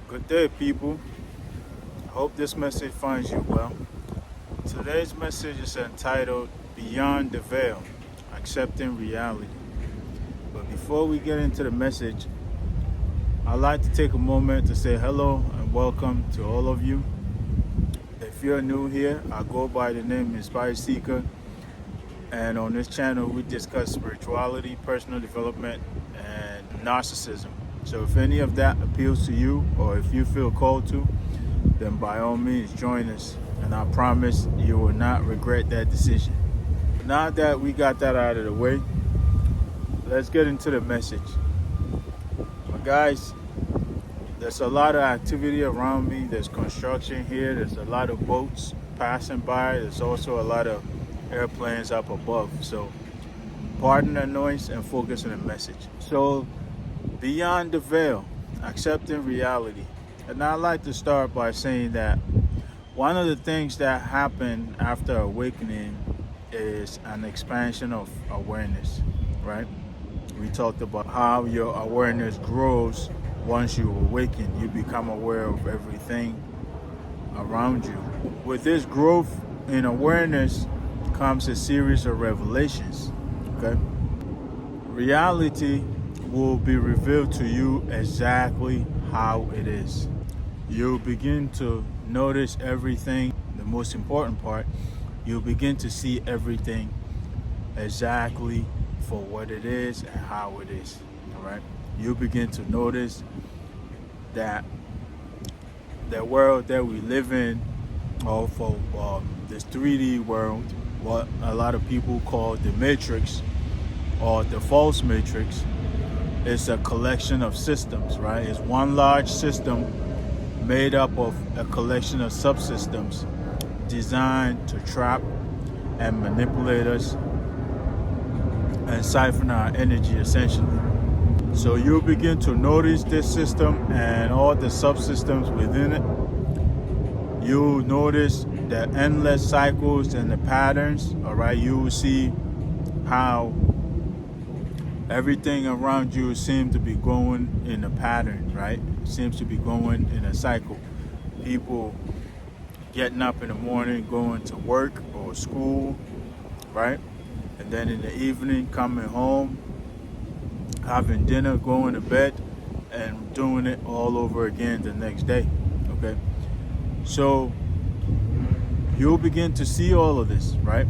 Good day, people. Hope this message finds you well. Today's message is entitled Beyond the Veil, Accepting Reality. But before we get into the message, I'd like to take a moment to say hello and welcome to all of you. If you're new here, I go by the name Inspired Seeker, and on this channel we discuss spirituality, personal development, and narcissism. So if any of that appeals to you, or if you feel called to, then by all means join us, and I promise you will not regret that decision. Now that we got that out of the way, let's get into the message. Guys, there's a lot of activity around me. There's construction here. There's a lot of boats passing by. There's also a lot of airplanes up above. So pardon the noise and focus on the message. So beyond the veil, accepting reality. And I'd like to start by saying that one of the things that happen after awakening is an expansion of awareness, right? We talked about how your awareness grows once you awaken. You become aware of everything around you. With this growth in awareness comes a series of revelations, okay? Reality will be revealed to you exactly how it is. You'll begin to notice everything. The most important part, you'll begin to see everything exactly for what it is and how it is. All right, you'll begin to notice that the world that we live in, or for this 3D world, what a lot of people call the matrix or the false matrix, is a collection of systems, right? It's one large system made up of a collection of subsystems designed to trap and manipulate us and siphon our energy, essentially. So you'll begin to notice this system and all the subsystems within it. You'll notice the endless cycles and the patterns, all right? You will see how everything around you seems to be going in a pattern, right? It seems to be going in a cycle. People getting up in the morning, going to work or school, right? And then in the evening, coming home, having dinner, going to bed, and doing it all over again the next day, okay? So you'll begin to see all of this, right?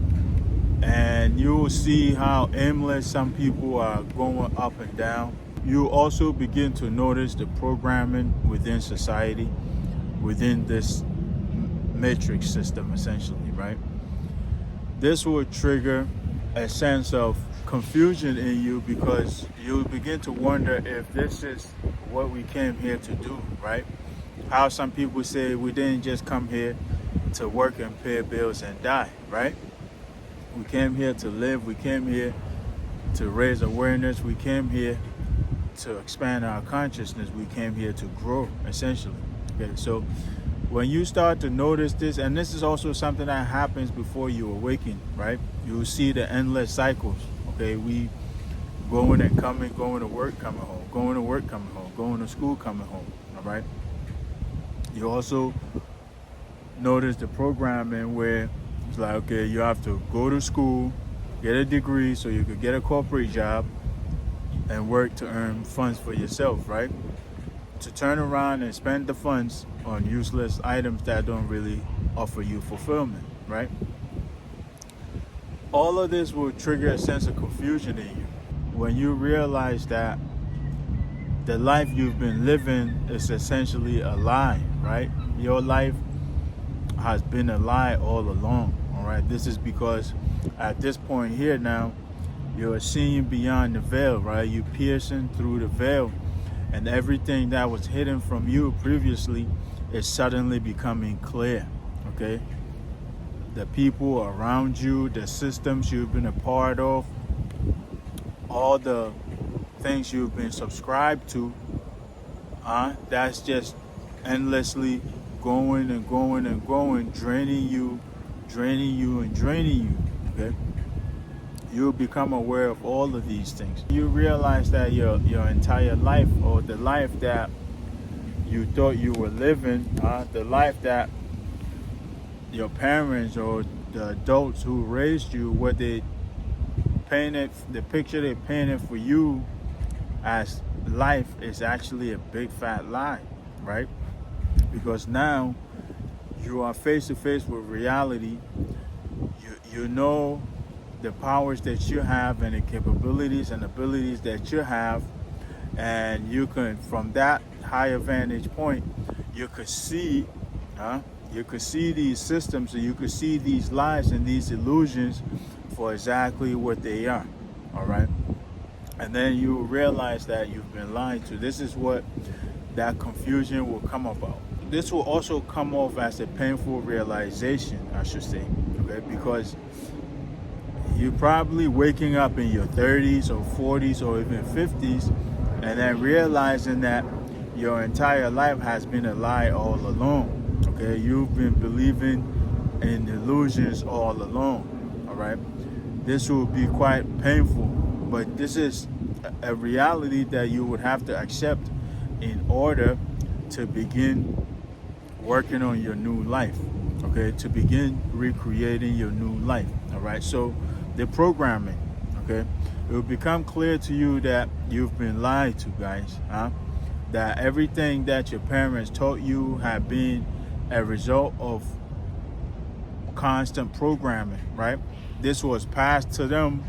And you will see how aimless some people are going up and down. You also begin to notice the programming within society, within this matrix system, essentially, right? This will trigger a sense of confusion in you, because you begin to wonder if this is what we came here to do, right? How some people say we didn't just come here to work and pay bills and die, right? We came here to live. We came here to raise awareness. We came here to expand our consciousness. We came here to grow, essentially. Okay, so when you start to notice this, and this is also something that happens before you awaken, right? You'll see the endless cycles. Okay, we going and coming, going to work, coming home, going to work, coming home, going to school, coming home. All right. You also notice the programming where it's like, okay, you have to go to school, get a degree so you could get a corporate job and work to earn funds for yourself, right? To turn around and spend the funds on useless items that don't really offer you fulfillment, right? All of this will trigger a sense of confusion in you when you realize that the life you've been living is essentially a lie, right? Your life has been a lie all along, all right? This is because at this point here now, you're seeing beyond the veil, right? You're piercing through the veil, and everything that was hidden from you previously is suddenly becoming clear, okay? The people around you, the systems you've been a part of, all the things you've been subscribed to, that's just endlessly going and going and going, draining you and draining you, okay? You'll become aware of all of these things. You realize that your entire life, or the life that you thought you were living, the life that your parents or the adults who raised you, what they painted, the picture they painted for you as life is actually a big fat lie, right? Because now you are face to face with reality. You know the powers that you have and the capabilities and abilities that you have, and you can, from that higher vantage point, you could see, you could see these systems, and you could see these lies and these illusions for exactly what they are. All right, and then you realize that you've been lied to. This is what that confusion will come about. This will also come off as a painful realization, I should say, okay? Because you're probably waking up in your 30s or 40s or even 50s and then realizing that your entire life has been a lie all along, okay? You've been believing in illusions all along, all right? This will be quite painful, but this is a reality that you would have to accept in order to begin working on your new life, okay? To begin recreating your new life, all right? So the programming, okay? It will become clear to you that you've been lied to, guys, that everything that your parents taught you have been a result of constant programming, right? This was passed to them,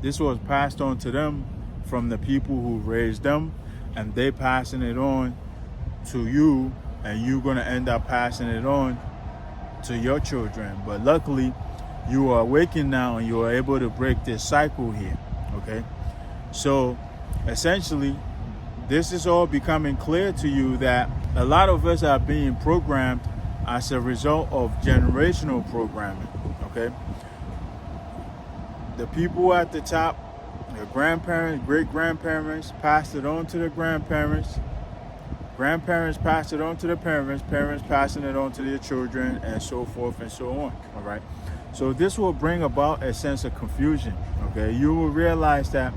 this was passed on to them from the people who raised them, and they passing it on to you, and you're going to end up passing it on to your children. But luckily, you are awakened now and you are able to break this cycle here, okay? So essentially, this is all becoming clear to you that a lot of us are being programmed as a result of generational programming, okay? The people at the top, your grandparents, great-grandparents, passed it on to the grandparents. Grandparents passed it on to the parents, parents passing it on to their children, and so forth and so on, all right? So this will bring about a sense of confusion, okay? You will realize that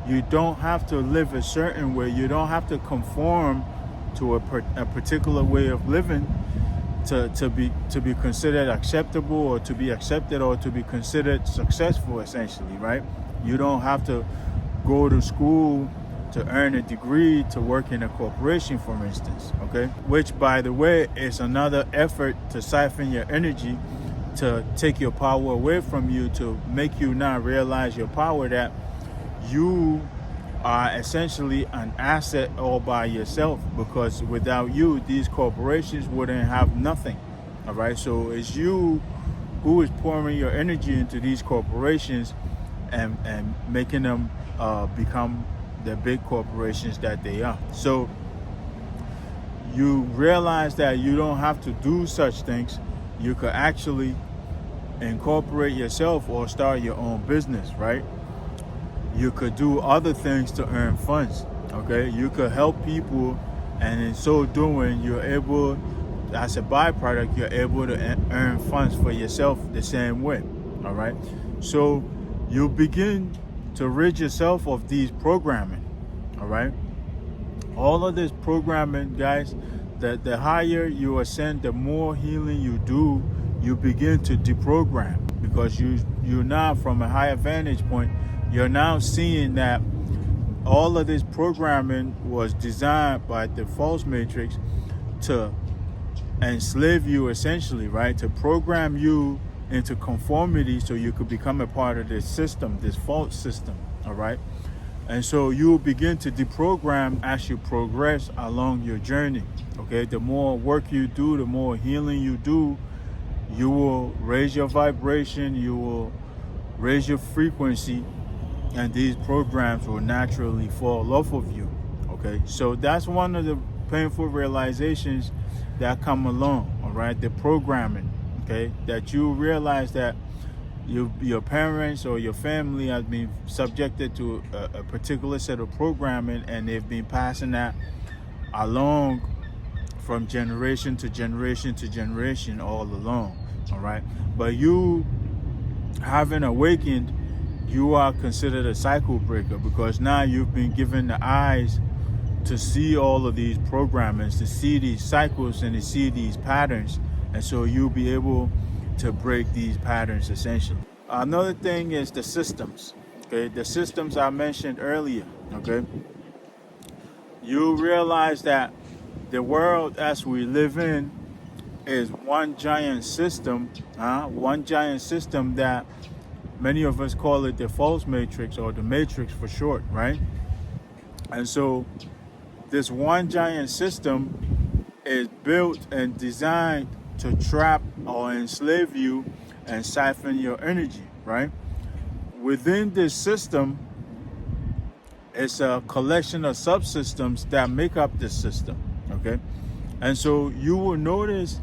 you don't have to live a certain way. You don't have to conform to a particular way of living to be considered acceptable, or to be accepted, or to be considered successful, essentially, right? You don't have to go to school to earn a degree to work in a corporation, for instance, okay? Which, by the way, is another effort to siphon your energy, to take your power away from you, to make you not realize your power, that you are essentially an asset all by yourself, because without you, these corporations wouldn't have nothing, all right? So it's you who is pouring your energy into these corporations and making them become the big corporations that they are. So you realize that you don't have to do such things. You could actually incorporate yourself or start your own business, right? You could do other things to earn funds, okay? You could help people, and in so doing, you're able, as a byproduct, you're able to earn funds for yourself the same way, all right? So you begin to rid yourself of these programming, all right? All of this programming, guys, the higher you ascend, the more healing you do, you begin to deprogram, because you're now, from a higher vantage point, you're now seeing that all of this programming was designed by the false matrix to enslave you, essentially, right? To program you into conformity so you could become a part of this system, this false system, all right? And so you will begin to deprogram as you progress along your journey, okay? The more work you do, the more healing you do, you will raise your vibration, you will raise your frequency, and these programs will naturally fall off of you, okay? So that's one of the painful realizations that come along, all right? The programming, okay? That you realize that your parents or your family has been subjected to a particular set of programming, and they've been passing that along from generation to generation to generation all along, all right? But you, having awakened, you are considered a cycle breaker, because now you've been given the eyes to see all of these programmings, to see these cycles and to see these patterns. And so you'll be able to break these patterns essentially. Another thing is the systems. Okay, the systems I mentioned earlier. Okay, you realize that the world as we live in is one giant system, one giant system that many of us call it the false matrix or the matrix for short, right? And so this one giant system is built and designed to trap or enslave you and siphon your energy, right? Within this system, it's a collection of subsystems that make up this system, okay? And so you will notice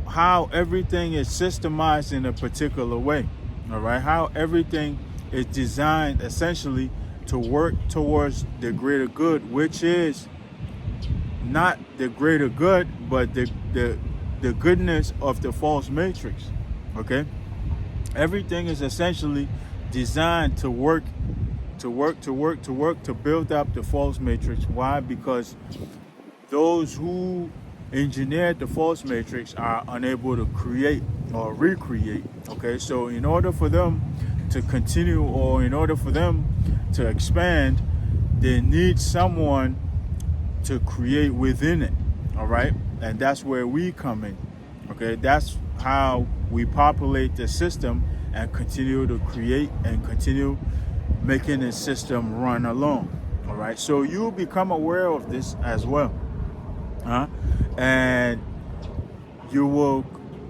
how everything is systemized in a particular way, all right? How everything is designed essentially to work towards the greater good, which is not the greater good, but the goodness of the false matrix, okay? Everything is essentially designed to work, to build up the false matrix. Why? Because those who engineered the false matrix are unable to create or recreate, okay? So in order for them to continue or in order for them to expand, they need someone to create within it, all right? And that's where we come in, okay? That's how we populate the system and continue to create and continue making the system run along, all right? So you become aware of this as well, and you will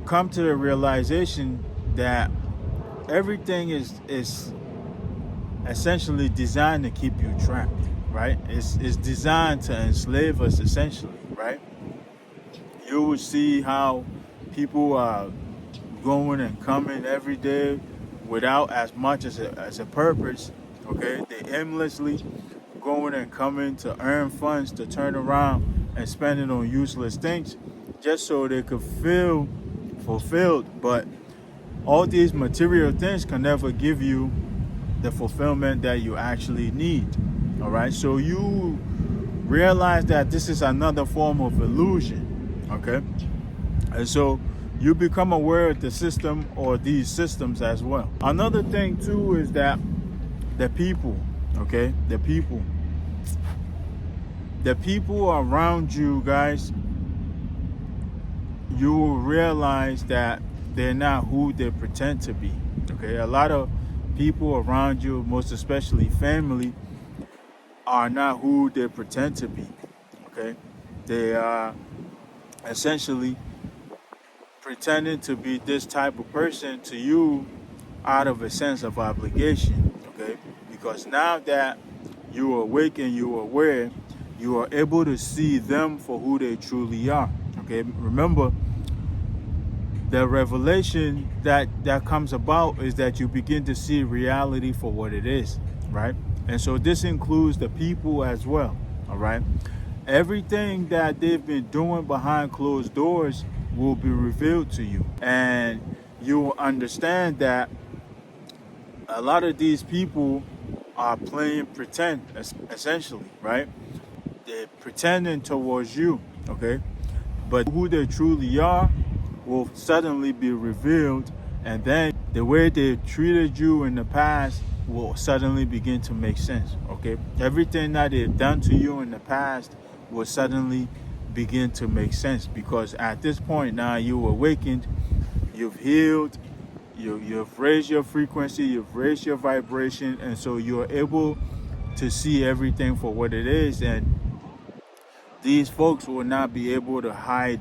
come to the realization that everything is essentially designed to keep you trapped, right? It's designed to enslave us essentially, right? You will see how people are going and coming every day without as much as a purpose, okay? They aimlessly going and coming to earn funds to turn around and spend it on useless things just so they could feel fulfilled. But all these material things can never give you the fulfillment that you actually need, all right? So you realize that this is another form of illusion, okay? And so you become aware of the system or these systems as well. Another thing too is that the people, okay? The people around you, guys, you will realize that they're not who they pretend to be, okay? A lot of people around you, most especially family, are not who they pretend to be, okay? They are essentially pretending to be this type of person to you out of a sense of obligation, okay? Because now that you are awake and you are aware, you are able to see them for who they truly are, okay? Remember, the revelation that comes about is that you begin to see reality for what it is, right? And so this includes the people as well, all right? Everything that they've been doing behind closed doors will be revealed to you. And you will understand that a lot of these people are playing pretend, essentially, right? They're pretending towards you, okay? But who they truly are will suddenly be revealed, and then the way they treated you in the past will suddenly begin to make sense, okay? Everything that they've done to you in the past will suddenly begin to make sense, because at this point now you awakened, you've healed, you've raised your frequency, you've raised your vibration, and so you're able to see everything for what it is, and these folks will not be able to hide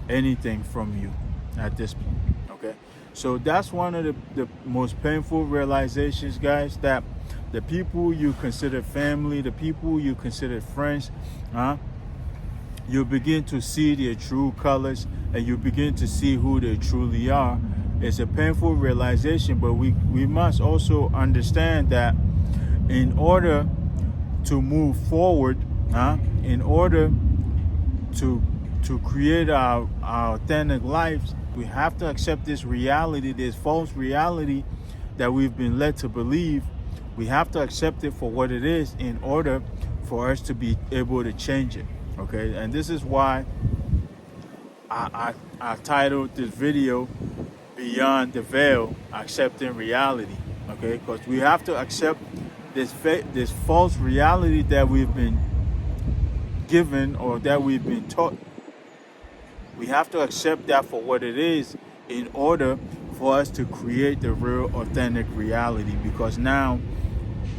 anything from you at this point, okay? So that's one of the most painful realizations, guys, that the people you consider family, the people you consider friends, you begin to see their true colors and you begin to see who they truly are. It's a painful realization, but we must also understand that in order to move forward, in order to create our authentic lives, we have to accept this reality, this false reality that we've been led to believe. We have to accept it for what it is in order for us to be able to change it. Okay, and this is why I titled this video Beyond the Veil, Accepting Reality. Okay, because we have to accept this false reality that we've been given or that we've been taught. We have to accept that for what it is in order for us to create the real authentic reality, because now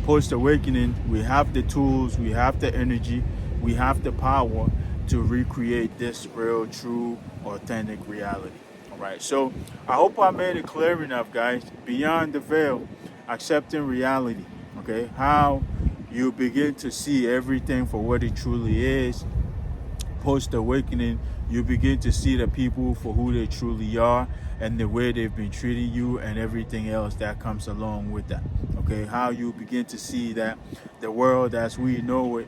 post awakening we have the tools, we have the energy, we have the power to recreate this real, true, authentic reality. All right, so I hope I made it clear enough, guys. Beyond the veil, accepting reality. Okay, how you begin to see everything for what it truly is. Post awakening, you begin to see the people for who they truly are and the way they've been treating you and everything else that comes along with that. Okay, how you begin to see that the world as we know it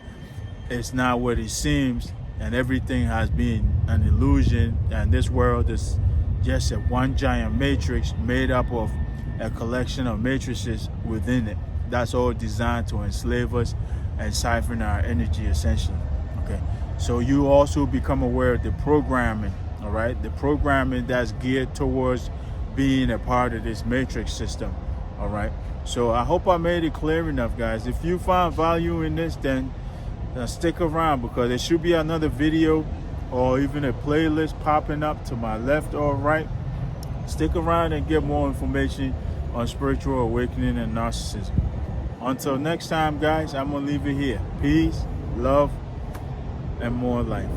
is not what it seems, and everything has been an illusion, and this world is just a one giant matrix made up of a collection of matrices within it. That's all designed to enslave us and siphon our energy, essentially. Okay, so you also become aware of the programming. All right, the programming that's geared towards being a part of this matrix system. All right, so I hope I made it clear enough, guys. If you found value in this, then stick around, because there should be another video or even a playlist popping up to my left or right. Stick around and get more information on spiritual awakening and narcissism. Until next time, guys, I'm gonna leave it here. Peace, love, and more life.